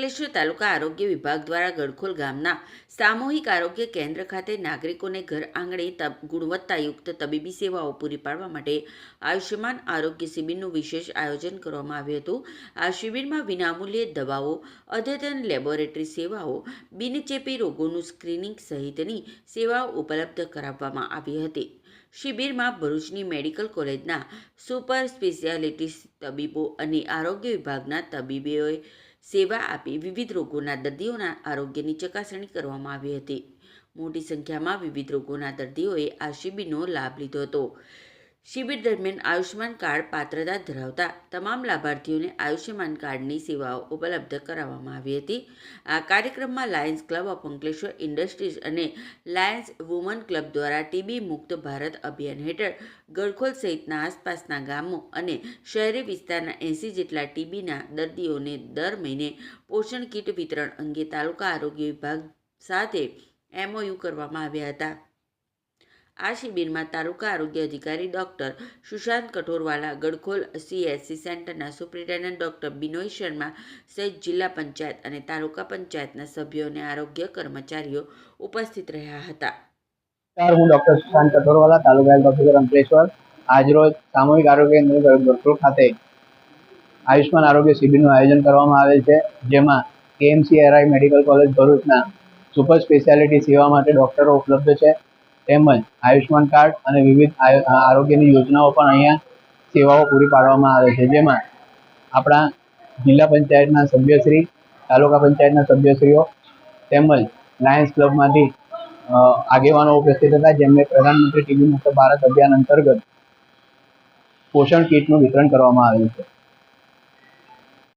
અંકલેશ્વર તાલુકા આરોગ્ય વિભાગ દ્વારા ગડખોલ ગામના સામૂહિક આરોગ્ય કેન્દ્ર ખાતે નાગરિકોને ઘર આંગણે ગુણવત્તાયુક્ત તબીબી સેવાઓ પૂરી પાડવા માટે આયુષ્યમાન આરોગ્ય શિબિરનું વિશેષ આયોજન કરવામાં આવ્યું હતું। આ શિબિરમાં વિનામૂલ્યે દવાઓ, અદ્યતન લેબોરેટરી સેવાઓ, બિનચેપી રોગોનું સ્ક્રીનિંગ સહિતની સેવાઓ ઉપલબ્ધ કરાવવામાં આવી હતી। શિબિરમાં ભરૂચની મેડિકલ કોલેજના સુપર સ્પેશિયાલિટી તબીબો અને આરોગ્ય વિભાગના તબીબોએ સેવા આપી વિવિધ રોગોના દર્દીઓના આરોગ્યની ચકાસણી કરવામાં આવી હતી। મોટી સંખ્યામાં વિવિધ રોગોના દર્દીઓએ આ શિબિરનો લાભ લીધો હતો। શિબિર દરમિયાન આયુષ્યમાન કાર્ડ પાત્રતા ધરાવતા તમામ લાભાર્થીઓને આયુષ્યમાન કાર્ડની સેવાઓ ઉપલબ્ધ કરાવવામાં આવી હતી। આ કાર્યક્રમમાં Lions club of Ankleshwar industries અને લાયન્સ વુમન ક્લબ દ્વારા ટીબી મુક્ત ભારત અભિયાન હેઠળ ગડખોલ સહિતના આસપાસના ગામો અને શહેરી વિસ્તારના 80 જેટલા ટીબીના દર્દીઓને દર મહિને પોષણ કીટ વિતરણ અંગે તાલુકા આરોગ્ય વિભાગ સાથે MOU કરવામાં આવ્યા હતા। આ શિબિરમાં તાલુકા આરોગ્ય અધિકારી ડોક્ટર સુશાંત કઠોરવાલા, ગડખોલ CSC સેન્ટરના સુપ્રિન્ટેન્ડન્ટ ડોક્ટર બિનોય શર્મા સહિત જિલ્લા પંચાયત અને તાલુકા પંચાયતના સભ્યો અને આરોગ્ય કર્મચારીઓ ઉપસ્થિત રહ્યા હતા। હું ડોક્ટર સુશાંત કઠોરવાલા, તાલુકા હેલ્થ ઓફિસર અંકલેશ્વર। આજરોજ સામૂહિક આરોગ્ય કેન્દ્ર ગડખોલ ખાતે આયુષ્માન આરોગ્ય શિબિરનું આયોજન કરવામાં આવેલ છે, જેમાં KMCRI મેડિકલ કોલેજ ભરૂચના સુપર સ્પેશિયાલિટી સેવા માટે ડૉક્ટરો ઉપલબ્ધ છે, તેમજ આયુષ્માન કાર્ડ અને વિવિધ આરોગ્યની યોજનાઓ પણ અહીંયા સેવાઓ પૂરી પાડવામાં આવે છે, જેમાં આપણા જિલ્લા પંચાયતના સભ્યશ્રી, તાલુકા પંચાયતના સભ્યશ્રીઓ તેમજ લાયન્સ ક્લબમાંથી આગેવાનો ઉપસ્થિત હતા, જેમને પ્રધાનમંત્રી ટીબી મુક્ત ભારત અભિયાન અંતર્ગત પોષણ કીટનું વિતરણ કરવામાં આવ્યું છે।